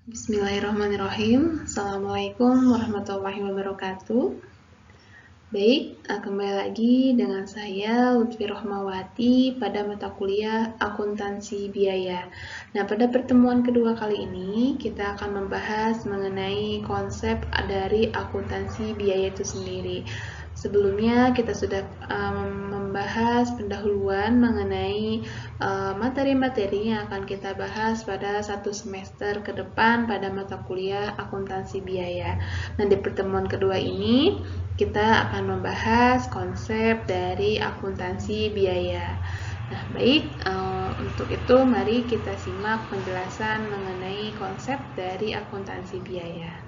Bismillahirrahmanirrahim. Assalamualaikum warahmatullahi wabarakatuh. Baik, kembali lagi dengan saya Lutfi Rohmawati pada mata kuliah Akuntansi Biaya. Nah, pada pertemuan kedua kali ini kita akan membahas mengenai konsep dari akuntansi biaya itu sendiri. Sebelumnya kita sudah membahas pendahuluan mengenai materi-materi yang akan kita bahas pada satu semester ke depan pada mata kuliah akuntansi biaya. Nah, di pertemuan kedua ini kita akan membahas konsep dari akuntansi biaya. Nah, baik, untuk itu mari kita simak penjelasan mengenai konsep dari akuntansi biaya.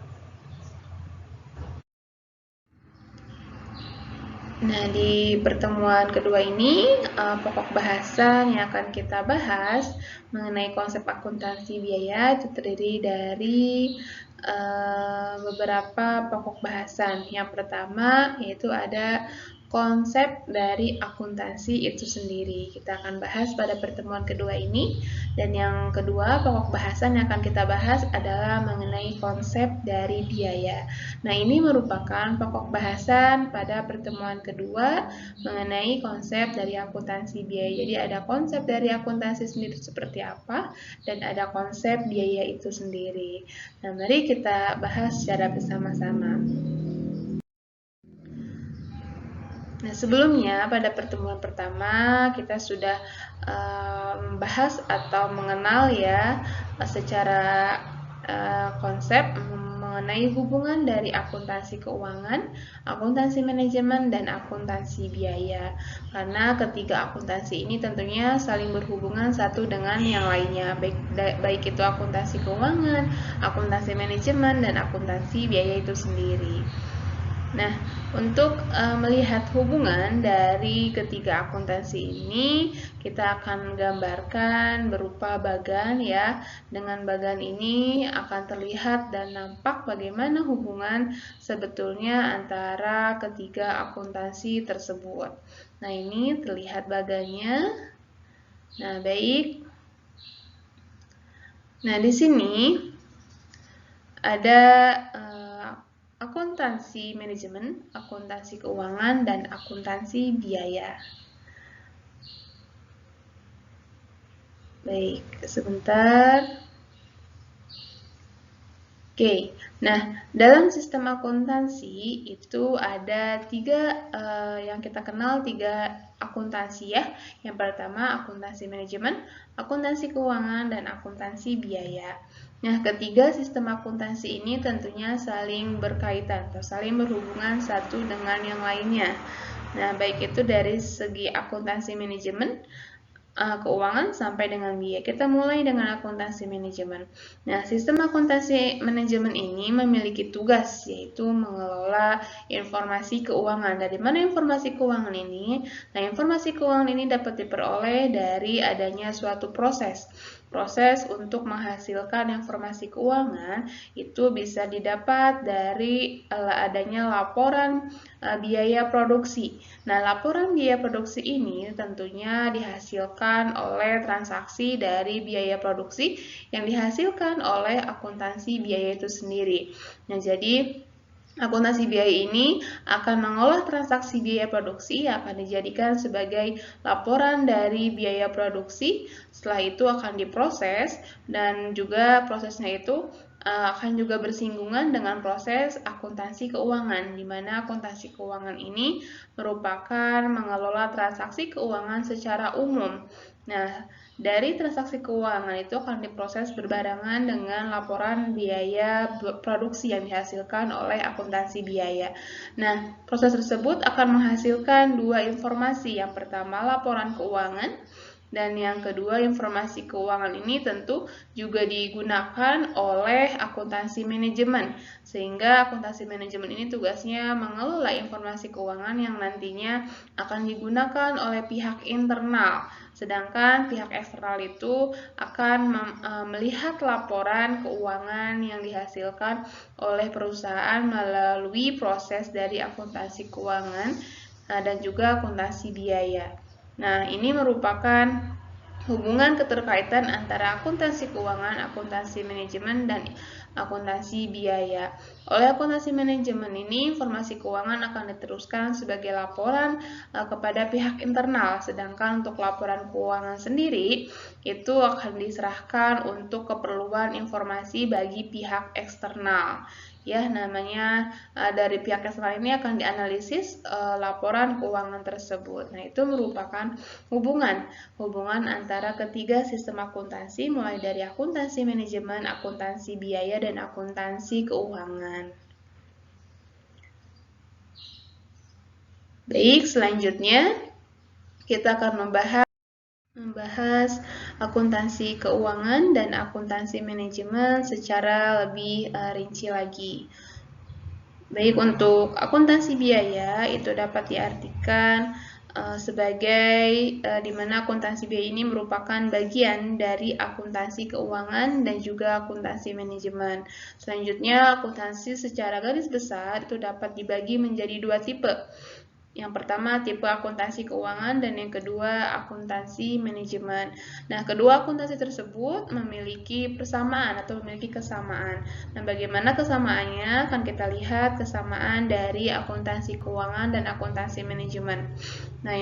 Nah, di pertemuan kedua ini, pokok bahasan yang akan kita bahas mengenai konsep akuntansi biaya itu terdiri dari beberapa pokok bahasan. Yang pertama yaitu ada konsep dari akuntansi itu sendiri. Kita akan bahas pada pertemuan kedua ini. Dan yang kedua, pokok bahasan yang akan kita bahas adalah mengenai konsep dari biaya. Nah, ini merupakan pokok bahasan pada pertemuan kedua mengenai konsep dari akuntansi biaya. Jadi ada konsep dari akuntansi sendiri seperti apa dan ada konsep biaya itu sendiri. Nah, mari kita bahas secara bersama-sama. Nah, sebelumnya pada pertemuan pertama kita sudah membahas atau mengenal ya secara konsep mengenai hubungan dari akuntansi keuangan, akuntansi manajemen, dan akuntansi biaya. Karena ketiga akuntansi ini tentunya saling berhubungan satu dengan yang lainnya, baik itu akuntansi keuangan, akuntansi manajemen, dan akuntansi biaya itu sendiri. Nah, untuk melihat hubungan dari ketiga akuntansi ini, kita akan gambarkan berupa bagan ya. Dengan bagan ini akan terlihat dan nampak bagaimana hubungan sebetulnya antara ketiga akuntansi tersebut. Nah, ini terlihat bagannya. Nah, baik. Nah, di sini ada akuntansi manajemen, akuntansi keuangan, dan akuntansi biaya. Baik, sebentar. Oke, nah dalam sistem akuntansi itu ada tiga yang kita kenal tiga akuntansi ya. Yang pertama akuntansi manajemen, akuntansi keuangan, dan akuntansi biaya. Nah, ketiga sistem akuntansi ini tentunya saling berkaitan atau saling berhubungan satu dengan yang lainnya. Nah, baik itu dari segi akuntansi manajemen, keuangan sampai dengan biaya. Kita mulai dengan akuntansi manajemen. Nah, sistem akuntansi manajemen ini memiliki tugas yaitu mengelola informasi keuangan. Dari mana informasi keuangan ini? Nah, informasi keuangan ini dapat diperoleh dari adanya suatu proses. Proses untuk menghasilkan informasi keuangan itu bisa didapat dari adanya laporan biaya produksi. Nah, laporan biaya produksi ini tentunya dihasilkan oleh transaksi dari biaya produksi yang dihasilkan oleh akuntansi biaya itu sendiri. Nah, jadi akuntansi biaya ini akan mengolah transaksi biaya produksi yang akan dijadikan sebagai laporan dari biaya produksi. Setelah itu akan diproses dan juga prosesnya itu akan juga bersinggungan dengan proses akuntansi keuangan, di mana akuntansi keuangan ini merupakan mengelola transaksi keuangan secara umum. Nah, dari transaksi keuangan itu akan diproses berbarengan dengan laporan biaya produksi yang dihasilkan oleh akuntansi biaya. Nah, proses tersebut akan menghasilkan dua informasi. Yang pertama, laporan keuangan. Dan yang kedua, informasi keuangan ini tentu juga digunakan oleh akuntansi manajemen. Sehingga akuntansi manajemen ini tugasnya mengelola informasi keuangan yang nantinya akan digunakan oleh pihak internal. Sedangkan pihak eksternal itu akan melihat laporan keuangan yang dihasilkan oleh perusahaan melalui proses dari akuntansi keuangan dan juga akuntansi biaya. Nah, ini merupakan hubungan keterkaitan antara akuntansi keuangan, akuntansi manajemen, dan akuntansi biaya. Oleh akuntansi manajemen ini, informasi keuangan akan diteruskan sebagai laporan kepada pihak internal, sedangkan untuk laporan keuangan sendiri itu akan diserahkan untuk keperluan informasi bagi pihak eksternal. Ya, namanya dari pihak eksternal ini akan dianalisis laporan keuangan tersebut. Nah, itu merupakan hubungan antara ketiga sistem akuntansi, mulai dari akuntansi manajemen, akuntansi biaya, dan akuntansi keuangan. Baik, selanjutnya kita akan membahas akuntansi keuangan dan akuntansi manajemen secara lebih rinci lagi. Baik, untuk akuntansi biaya itu dapat diartikan sebagai di mana akuntansi biaya ini merupakan bagian dari akuntansi keuangan dan juga akuntansi manajemen. Selanjutnya, akuntansi secara garis besar itu dapat dibagi menjadi dua tipe. Yang pertama tipe akuntansi keuangan dan yang kedua akuntansi manajemen. Nah, kedua akuntansi tersebut memiliki persamaan atau memiliki kesamaan. Nah, bagaimana kesamaannya? Akan kita lihat kesamaan dari akuntansi keuangan dan akuntansi manajemen. Nah,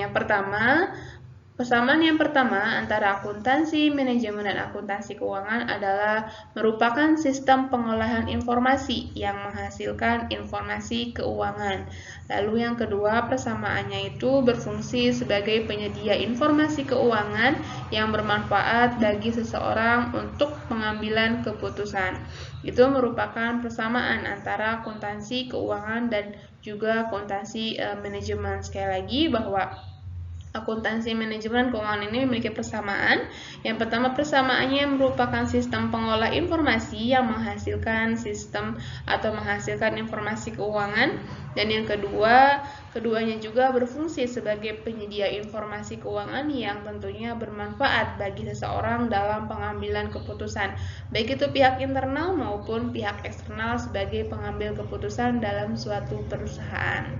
persamaan yang pertama antara akuntansi manajemen dan akuntansi keuangan adalah merupakan sistem pengolahan informasi yang menghasilkan informasi keuangan. Lalu yang kedua, persamaannya itu berfungsi sebagai penyedia informasi keuangan yang bermanfaat bagi seseorang untuk pengambilan keputusan. Itu merupakan persamaan antara akuntansi keuangan dan juga akuntansi manajemen. Sekali lagi bahwa akuntansi manajemen keuangan ini memiliki persamaan. Yang pertama, persamaannya merupakan sistem pengolah informasi yang menghasilkan sistem atau menghasilkan informasi keuangan. Dan yang kedua, keduanya juga berfungsi sebagai penyedia informasi keuangan yang tentunya bermanfaat bagi seseorang dalam pengambilan keputusan, baik itu pihak internal maupun pihak eksternal sebagai pengambil keputusan dalam suatu perusahaan.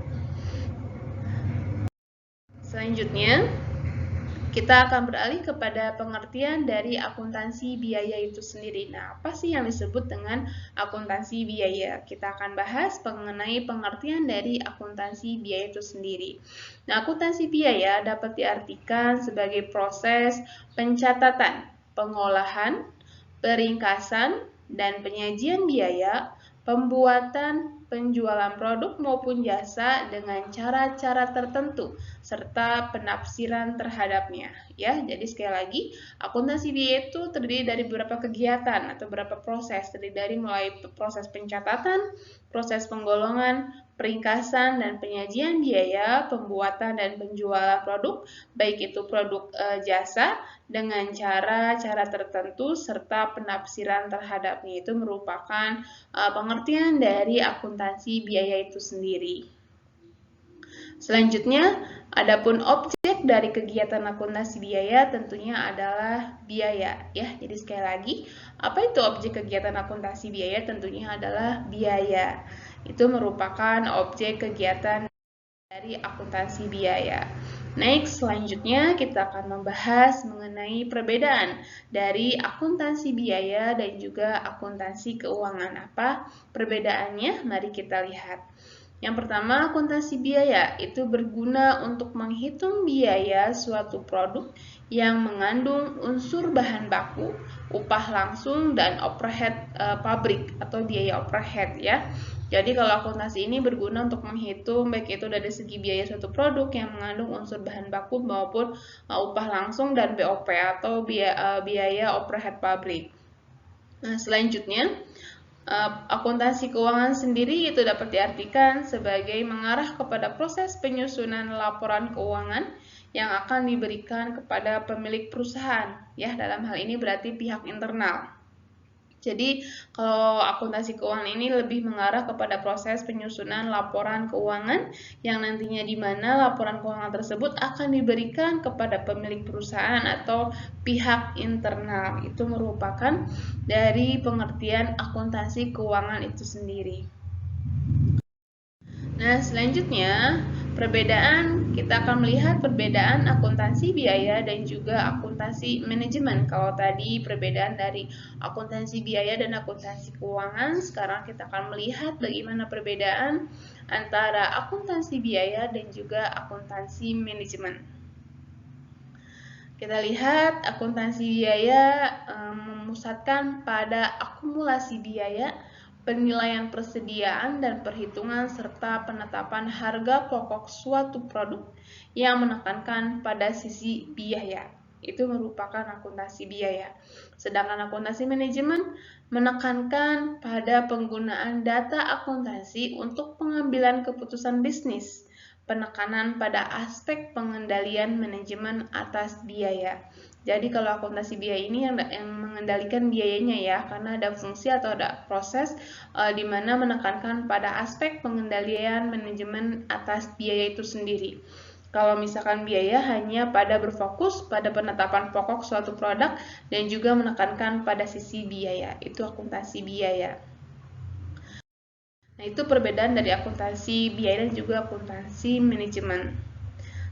Selanjutnya, kita akan beralih kepada pengertian dari akuntansi biaya itu sendiri. Nah, apa sih yang disebut dengan akuntansi biaya? Kita akan bahas mengenai pengertian dari akuntansi biaya itu sendiri. Nah, akuntansi biaya dapat diartikan sebagai proses pencatatan, pengolahan, peringkasan, dan penyajian biaya, pembuatan, penjualan produk maupun jasa dengan cara-cara tertentu serta penafsiran terhadapnya. Ya, jadi sekali lagi, akuntansi biaya itu terdiri dari beberapa kegiatan atau beberapa proses, terdiri dari mulai proses pencatatan, proses penggolongan, peringkasan dan penyajian biaya, pembuatan dan penjualan produk, baik itu produk jasa dengan cara-cara tertentu serta penafsiran terhadapnya. Itu merupakan pengertian dari akuntansi biaya itu sendiri. Selanjutnya, adapun objek dari kegiatan akuntansi biaya tentunya adalah biaya, ya. Jadi sekali lagi, apa itu objek kegiatan akuntansi biaya? Tentunya adalah biaya. Itu merupakan objek kegiatan dari akuntansi biaya. Next, selanjutnya kita akan membahas mengenai perbedaan dari akuntansi biaya dan juga akuntansi keuangan. Apa perbedaannya? Mari kita lihat. Yang pertama, akuntansi biaya itu berguna untuk menghitung biaya suatu produk yang mengandung unsur bahan baku, upah langsung, dan overhead pabrik atau biaya overhead, ya. Jadi kalau akuntansi ini berguna untuk menghitung baik itu dari segi biaya suatu produk yang mengandung unsur bahan baku maupun upah langsung dan BOP atau biaya overhead pabrik. Nah, selanjutnya akuntansi keuangan sendiri itu dapat diartikan sebagai mengarah kepada proses penyusunan laporan keuangan yang akan diberikan kepada pemilik perusahaan. Ya, dalam hal ini berarti pihak internal. Jadi, kalau akuntansi keuangan ini lebih mengarah kepada proses penyusunan laporan keuangan yang nantinya di mana laporan keuangan tersebut akan diberikan kepada pemilik perusahaan atau pihak internal. Itu merupakan dari pengertian akuntansi keuangan itu sendiri. Nah, selanjutnya perbedaan kita akan melihat perbedaan akuntansi biaya dan juga akuntansi manajemen. Kalau tadi perbedaan dari akuntansi biaya dan akuntansi keuangan, sekarang kita akan melihat bagaimana perbedaan antara akuntansi biaya dan juga akuntansi manajemen. Kita lihat akuntansi biaya memusatkan pada akumulasi biaya, penilaian persediaan dan perhitungan serta penetapan harga pokok suatu produk yang menekankan pada sisi biaya. Itu merupakan akuntansi biaya. Sedangkan akuntansi manajemen menekankan pada penggunaan data akuntansi untuk pengambilan keputusan bisnis, penekanan pada aspek pengendalian manajemen atas biaya. Jadi kalau akuntansi biaya ini yang mengendalikan biayanya ya, karena ada fungsi atau ada proses di mana menekankan pada aspek pengendalian manajemen atas biaya itu sendiri. Kalau misalkan biaya hanya pada berfokus pada penetapan pokok suatu produk dan juga menekankan pada sisi biaya, itu akuntansi biaya. Nah, itu perbedaan dari akuntansi biaya dan juga akuntansi manajemen.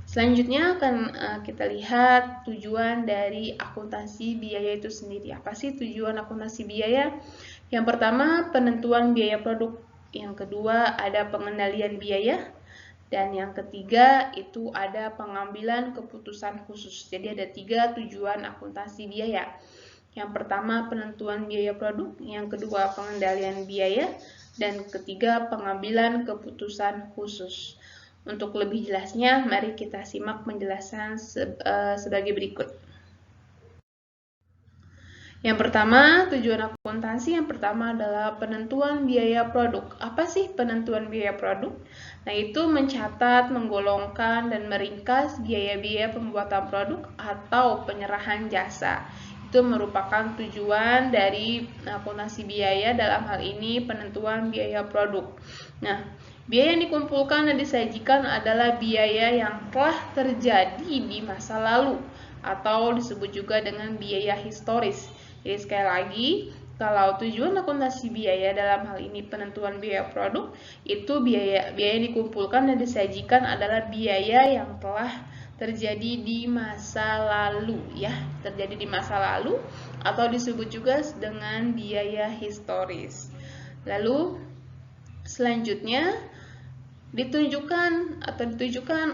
Selanjutnya akan kita lihat tujuan dari akuntansi biaya itu sendiri. Apa sih tujuan akuntansi biaya? Yang pertama, penentuan biaya produk. Yang kedua, ada pengendalian biaya. Dan yang ketiga, itu ada pengambilan keputusan khusus. Jadi ada 3 tujuan akuntansi biaya. Yang pertama, penentuan biaya produk. Yang kedua, pengendalian biaya. Dan ketiga, pengambilan keputusan khusus. Untuk lebih jelasnya, mari kita simak penjelasan sebagai berikut. Yang pertama, tujuan akuntansi yang pertama adalah penentuan biaya produk. Apa sih penentuan biaya produk? Nah, itu mencatat, menggolongkan, dan meringkas biaya-biaya pembuatan produk atau penyerahan jasa. Itu merupakan tujuan dari akuntansi biaya, dalam hal ini penentuan biaya produk. Nah, biaya yang dikumpulkan dan disajikan adalah biaya yang telah terjadi di masa lalu atau disebut juga dengan biaya historis. Jadi sekali lagi, kalau tujuan akuntansi biaya dalam hal ini penentuan biaya produk, itu biaya yang dikumpulkan dan disajikan adalah biaya yang telah terjadi di masa lalu ya, terjadi di masa lalu atau disebut juga dengan biaya historis. Lalu selanjutnya ditujukan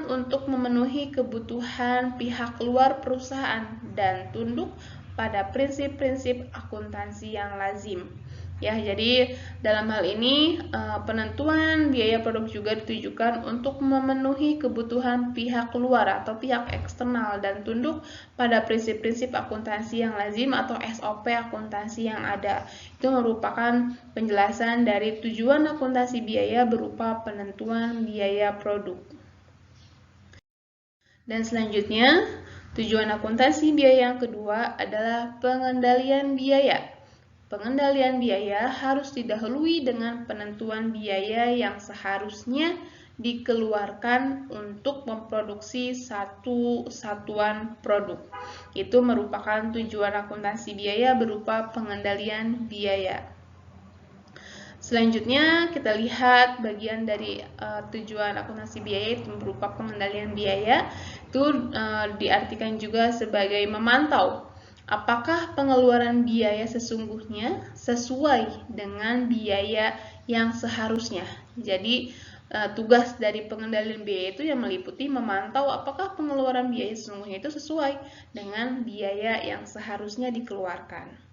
untuk memenuhi kebutuhan pihak luar perusahaan dan tunduk pada prinsip-prinsip akuntansi yang lazim. Ya, jadi dalam hal ini penentuan biaya produk juga ditujukan untuk memenuhi kebutuhan pihak luar atau pihak eksternal dan tunduk pada prinsip-prinsip akuntansi yang lazim atau SOP akuntansi yang ada. Itu merupakan penjelasan dari tujuan akuntansi biaya berupa penentuan biaya produk. Dan selanjutnya, tujuan akuntansi biaya yang kedua adalah pengendalian biaya. Pengendalian biaya harus didahului dengan penentuan biaya yang seharusnya dikeluarkan untuk memproduksi satu satuan produk. Itu merupakan tujuan akuntansi biaya berupa pengendalian biaya. Selanjutnya kita lihat bagian dari tujuan akuntansi biaya itu berupa pengendalian biaya. Itu diartikan juga sebagai memantau apakah pengeluaran biaya sesungguhnya sesuai dengan biaya yang seharusnya. Jadi tugas dari pengendalian biaya itu yang meliputi memantau apakah pengeluaran biaya sesungguhnya itu sesuai dengan biaya yang seharusnya dikeluarkan.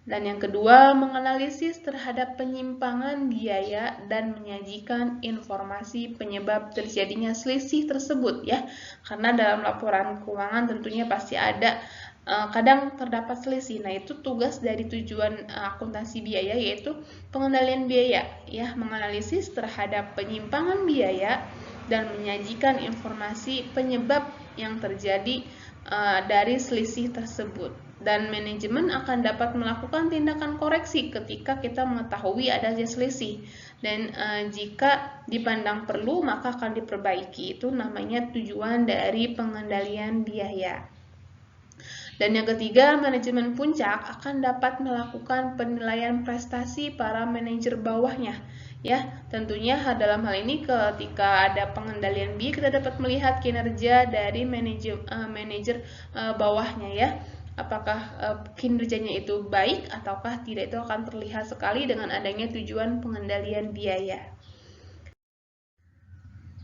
Dan yang kedua, menganalisis terhadap penyimpangan biaya dan menyajikan informasi penyebab terjadinya selisih tersebut ya. Karena dalam laporan keuangan tentunya pasti ada kadang terdapat selisih. Nah, itu tugas dari tujuan akuntansi biaya yaitu pengendalian biaya ya, menganalisis terhadap penyimpangan biaya dan menyajikan informasi penyebab yang terjadi dari selisih tersebut. Dan manajemen akan dapat melakukan tindakan koreksi ketika kita mengetahui adanya selisih. Dan jika dipandang perlu, maka akan diperbaiki. Itu namanya tujuan dari pengendalian biaya. Dan yang ketiga, manajemen puncak akan dapat melakukan penilaian prestasi para manajer bawahnya. Ya, tentunya dalam hal ini ketika ada pengendalian biaya kita dapat melihat kinerja dari manajer bawahnya ya. Apakah kinerjanya itu baik ataukah tidak, itu akan terlihat sekali dengan adanya tujuan pengendalian biaya.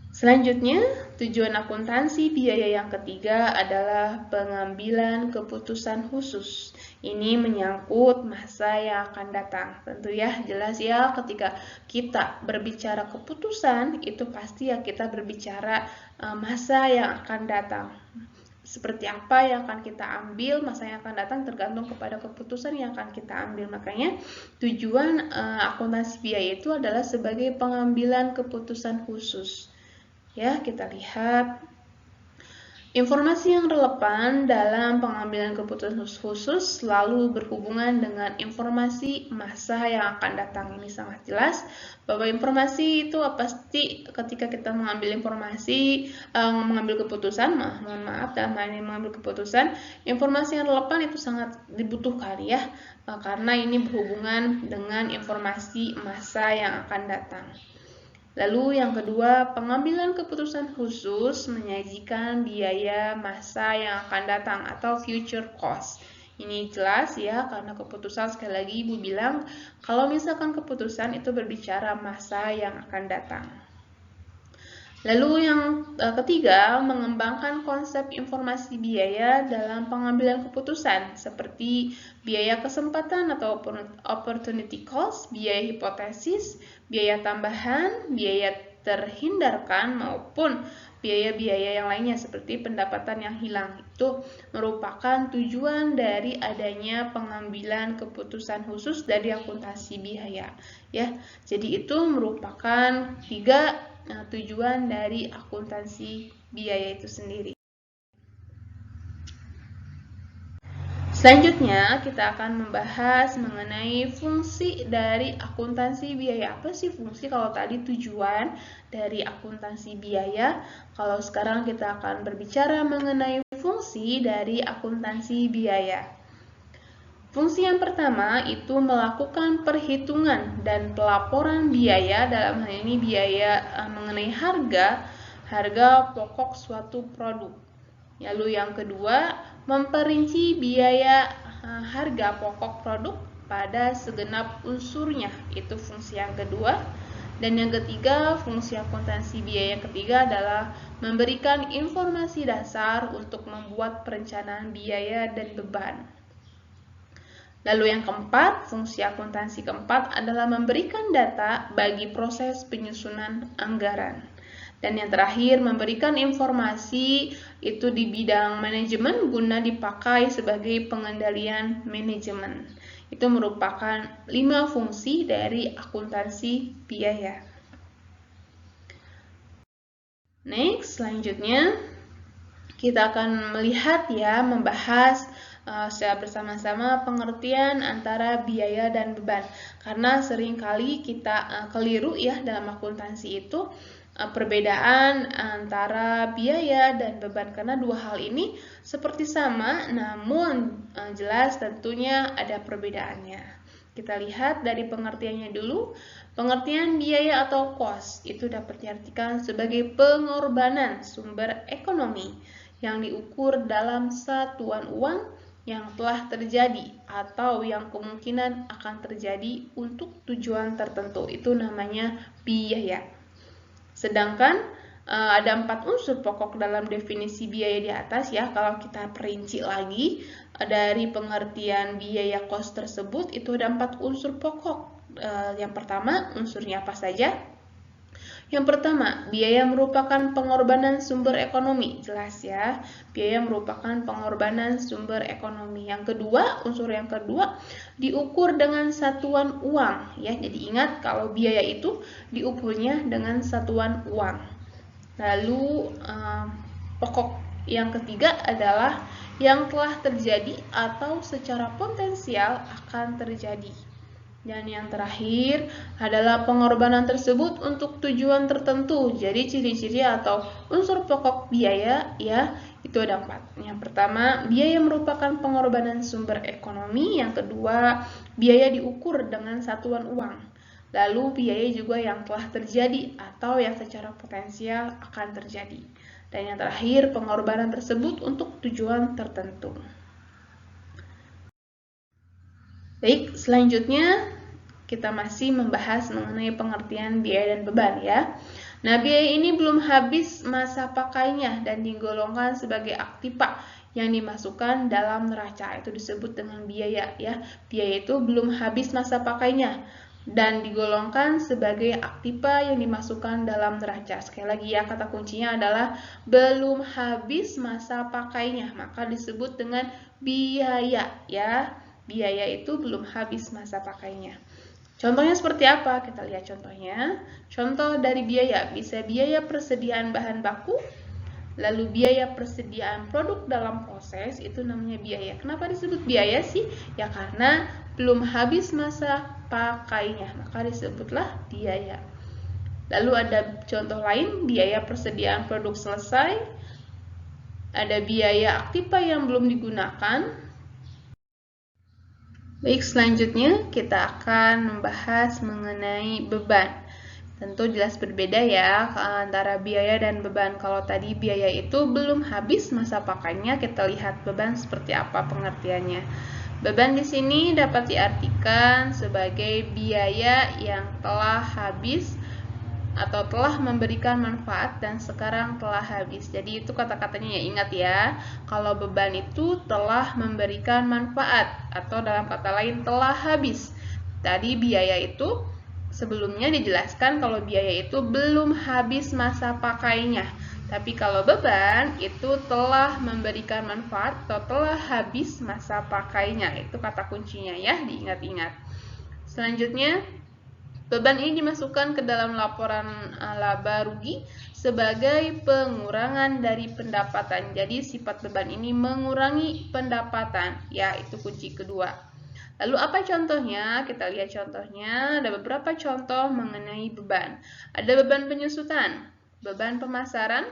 Selanjutnya, tujuan akuntansi biaya yang ketiga adalah pengambilan keputusan khusus. Ini menyangkut masa yang akan datang. Tentu ya, jelas ya, ketika kita berbicara keputusan, itu pasti ya kita berbicara masa yang akan datang. Seperti apa yang akan kita ambil, masa yang akan datang tergantung kepada keputusan yang akan kita ambil. Makanya tujuan akuntansi biaya itu adalah sebagai pengambilan keputusan khusus. Ya, kita lihat informasi yang relevan dalam pengambilan keputusan khusus selalu berhubungan dengan informasi masa yang akan datang. Ini sangat jelas bahwa informasi itu pasti ketika kita mengambil informasi, mengambil keputusan, mohon maaf dalam hal ini mengambil keputusan, informasi yang relevan itu sangat dibutuhkan ya, karena ini berhubungan dengan informasi masa yang akan datang. Lalu yang kedua, pengambilan keputusan khusus menyajikan biaya masa yang akan datang atau future cost. Ini jelas ya, karena keputusan sekali lagi Ibu bilang, kalau misalkan keputusan itu berbicara masa yang akan datang. Lalu yang ketiga, mengembangkan konsep informasi biaya dalam pengambilan keputusan seperti biaya kesempatan atau opportunity cost, biaya hipotesis, biaya tambahan, biaya terhindarkan maupun biaya-biaya yang lainnya seperti pendapatan yang hilang. Itu merupakan tujuan dari adanya pengambilan keputusan khusus dari akuntansi biaya ya. Jadi itu merupakan tiga tujuan dari akuntansi biaya itu sendiri. Selanjutnya, kita akan membahas mengenai fungsi dari akuntansi biaya. Apa sih fungsi? Kalau tadi tujuan dari akuntansi biaya, kalau sekarang kita akan berbicara mengenai fungsi dari akuntansi biaya. Fungsi yang pertama itu melakukan perhitungan dan pelaporan biaya, dalam hal ini biaya mengenai harga pokok suatu produk. Lalu yang kedua, memperinci biaya harga pokok produk pada segenap unsurnya. Itu fungsi yang kedua. Dan yang ketiga, fungsi akuntansi biaya yang ketiga adalah memberikan informasi dasar untuk membuat perencanaan biaya dan beban. Lalu yang keempat, fungsi akuntansi keempat adalah memberikan data bagi proses penyusunan anggaran. Dan yang terakhir, memberikan informasi itu di bidang manajemen guna dipakai sebagai pengendalian manajemen. Itu merupakan 5 fungsi dari akuntansi biaya. Next, selanjutnya kita akan melihat ya, membahas secara bersama-sama pengertian antara biaya dan beban. Karena seringkali kita keliru ya dalam akuntansi itu perbedaan antara biaya dan beban, karena dua hal ini seperti sama namun jelas tentunya ada perbedaannya. Kita lihat dari pengertiannya dulu. Pengertian biaya atau cost itu dapat diartikan sebagai pengorbanan sumber ekonomi yang diukur dalam satuan uang yang telah terjadi atau yang kemungkinan akan terjadi untuk tujuan tertentu. Itu namanya biaya. Sedangkan ada 4 unsur pokok dalam definisi biaya di atas ya. Kalau kita perinci lagi dari pengertian biaya cost tersebut, itu ada 4 unsur pokok. Yang pertama, unsurnya apa saja? Yang pertama, biaya merupakan pengorbanan sumber ekonomi. Jelas ya, biaya merupakan pengorbanan sumber ekonomi. Yang kedua, unsur yang kedua, diukur dengan satuan uang. Ya, jadi ingat kalau biaya itu diukurnya dengan satuan uang. Lalu, pokok yang ketiga adalah yang telah terjadi atau secara potensial akan terjadi. Dan yang terakhir adalah pengorbanan tersebut untuk tujuan tertentu. Jadi ciri-ciri atau unsur pokok biaya ya Itu ada 4. Yang pertama, biaya merupakan pengorbanan sumber ekonomi. Yang kedua, biaya diukur dengan satuan uang. Lalu biaya juga yang telah terjadi atau yang secara potensial akan terjadi. Dan yang terakhir, pengorbanan tersebut untuk tujuan tertentu. Baik, selanjutnya kita masih membahas mengenai pengertian biaya dan beban ya. Nah, biaya ini belum habis masa pakainya dan digolongkan sebagai aktiva yang dimasukkan dalam neraca. Itu disebut dengan biaya ya. Biaya itu belum habis masa pakainya dan digolongkan sebagai aktiva yang dimasukkan dalam neraca. Sekali lagi ya, kata kuncinya adalah belum habis masa pakainya, maka disebut dengan biaya ya. Biaya itu belum habis masa pakainya. Contohnya seperti apa? Kita lihat contohnya. Contoh dari biaya, bisa biaya persediaan bahan baku, lalu biaya persediaan produk dalam proses, itu namanya biaya. Kenapa disebut biaya sih? Ya karena belum habis masa pakainya, maka disebutlah biaya. Lalu ada contoh lain, biaya persediaan produk selesai, ada biaya aktiva yang belum digunakan. Baik, selanjutnya kita akan membahas mengenai beban. Tentu jelas berbeda ya antara biaya dan beban. Kalau tadi biaya itu belum habis masa pakainya, kita lihat beban seperti apa pengertiannya. Beban di sini dapat diartikan sebagai biaya yang telah habis atau telah memberikan manfaat dan sekarang telah habis. Jadi itu kata-katanya ya, ingat ya. Kalau beban itu telah memberikan manfaat atau dalam kata lain telah habis. Tadi biaya itu sebelumnya dijelaskan kalau biaya itu belum habis masa pakainya. Tapi kalau beban itu telah memberikan manfaat atau telah habis masa pakainya. Itu kata kuncinya ya, diingat-ingat. Selanjutnya, beban ini dimasukkan ke dalam laporan laba rugi sebagai pengurangan dari pendapatan. Jadi sifat beban ini mengurangi pendapatan. Ya, itu kunci kedua. Lalu apa contohnya? Kita lihat contohnya. Ada beberapa contoh mengenai beban. Ada beban penyusutan, beban pemasaran,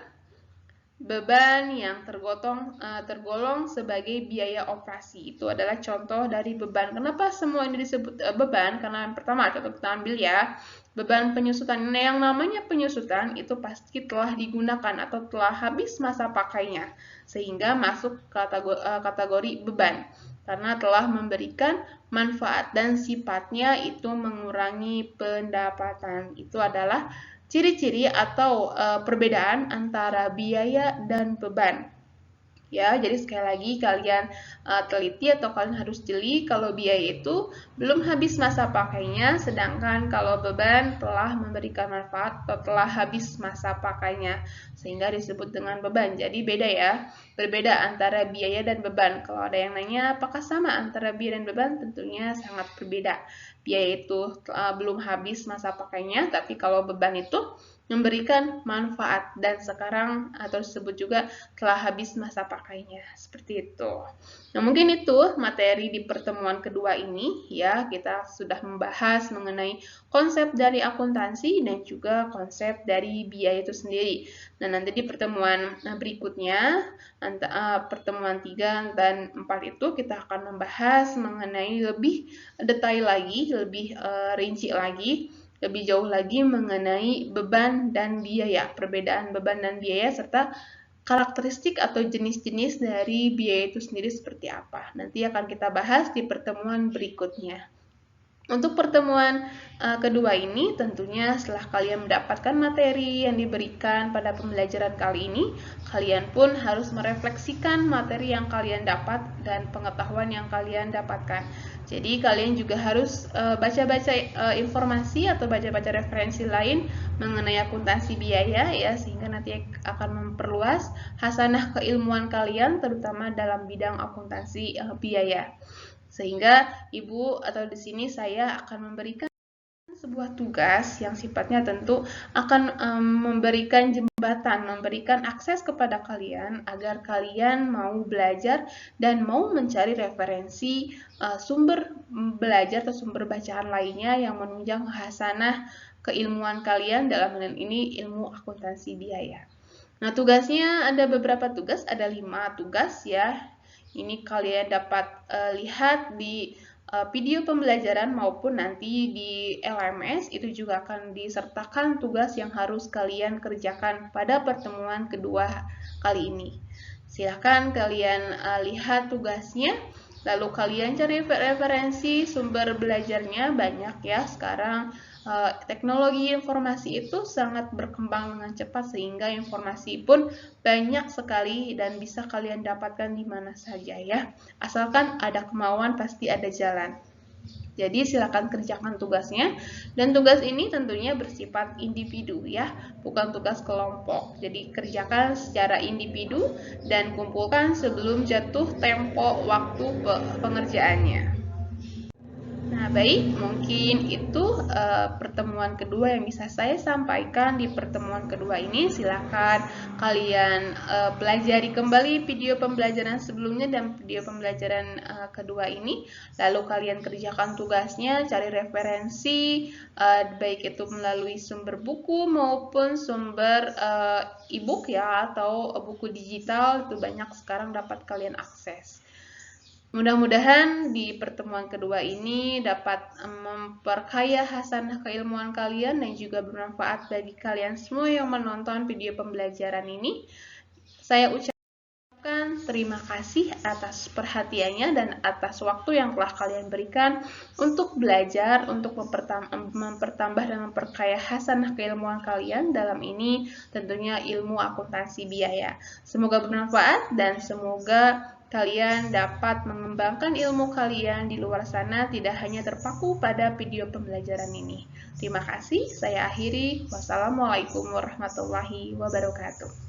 beban yang tergolong sebagai biaya operasi. Itu adalah contoh dari beban. Kenapa semua ini disebut beban? Karena yang pertama, contoh kita ambil ya, beban penyusutan. Nah, yang namanya penyusutan itu pasti telah digunakan atau telah habis masa pakainya, sehingga masuk kategori beban. Karena telah memberikan manfaat dan sifatnya itu mengurangi pendapatan. Itu adalah ciri-ciri atau perbedaan antara biaya dan beban. Ya, jadi sekali lagi kalian teliti atau kalian harus jeli kalau biaya itu belum habis masa pakainya, sedangkan kalau beban telah memberikan manfaat atau telah habis masa pakainya, sehingga disebut dengan beban. Jadi beda ya, berbeda antara biaya dan beban. Kalau ada yang nanya apakah sama antara biaya dan beban, tentunya sangat berbeda. Biaya itu belum habis masa pakainya, tapi kalau beban itu memberikan manfaat dan sekarang atau disebut juga telah habis masa pakainya, seperti itu. Nah, mungkin itu materi di pertemuan kedua ini ya, kita sudah membahas mengenai konsep dari akuntansi dan juga konsep dari biaya itu sendiri. Nah, nanti di pertemuan berikutnya, pertemuan 3 dan 4 itu kita akan membahas mengenai lebih detail lagi, lebih rinci lagi, lebih jauh lagi mengenai beban dan biaya, perbedaan beban dan biaya, serta karakteristik atau jenis-jenis dari biaya itu sendiri seperti apa. Nanti akan kita bahas di pertemuan berikutnya. Untuk pertemuan kedua ini, tentunya setelah kalian mendapatkan materi yang diberikan pada pembelajaran kali ini, kalian pun harus merefleksikan materi yang kalian dapat dan pengetahuan yang kalian dapatkan. Jadi kalian juga harus baca-baca informasi atau baca-baca referensi lain mengenai akuntansi biaya ya, sehingga nanti akan memperluas hasanah keilmuan kalian terutama dalam bidang akuntansi biaya. Sehingga Ibu atau di sini saya akan memberikan sebuah tugas yang sifatnya tentu akan memberikan jembatan, memberikan akses kepada kalian agar kalian mau belajar dan mau mencari referensi sumber belajar atau sumber bacaan lainnya yang menunjang hasanah keilmuan kalian dalam hal ini ilmu akuntansi biaya. Nah, tugasnya ada beberapa tugas, ada 5 tugas ya. Ini kalian dapat lihat di video pembelajaran maupun nanti di LMS itu juga akan disertakan tugas yang harus kalian kerjakan pada pertemuan kedua kali ini. Silahkan kalian lihat tugasnya, lalu kalian cari referensi sumber belajarnya banyak ya sekarang. Teknologi informasi itu sangat berkembang dengan cepat sehingga informasi pun banyak sekali dan bisa kalian dapatkan di mana saja ya. Asalkan ada kemauan pasti ada jalan. Jadi silakan kerjakan tugasnya dan tugas ini tentunya bersifat individu ya, bukan tugas kelompok. Jadi kerjakan secara individu dan kumpulkan sebelum jatuh tempo waktu pengerjaannya. Nah, baik, mungkin itu pertemuan kedua yang bisa saya sampaikan di pertemuan kedua ini. Silakan kalian pelajari kembali video pembelajaran sebelumnya dan video pembelajaran kedua ini. Lalu kalian kerjakan tugasnya, cari referensi, baik itu melalui sumber buku maupun sumber e-book ya, atau buku digital, itu banyak sekarang dapat kalian akses. Mudah-mudahan di pertemuan kedua ini dapat memperkaya hasanah keilmuan kalian dan juga bermanfaat bagi kalian semua yang menonton video pembelajaran ini. Saya ucapkan terima kasih atas perhatiannya dan atas waktu yang telah kalian berikan untuk belajar, untuk mempertambah dan memperkaya hasanah keilmuan kalian dalam ini tentunya ilmu akuntansi biaya. Semoga bermanfaat dan semoga kalian dapat mengembangkan ilmu kalian di luar sana, tidak hanya terpaku pada video pembelajaran ini. Terima kasih, saya akhiri. Wassalamualaikum warahmatullahi wabarakatuh.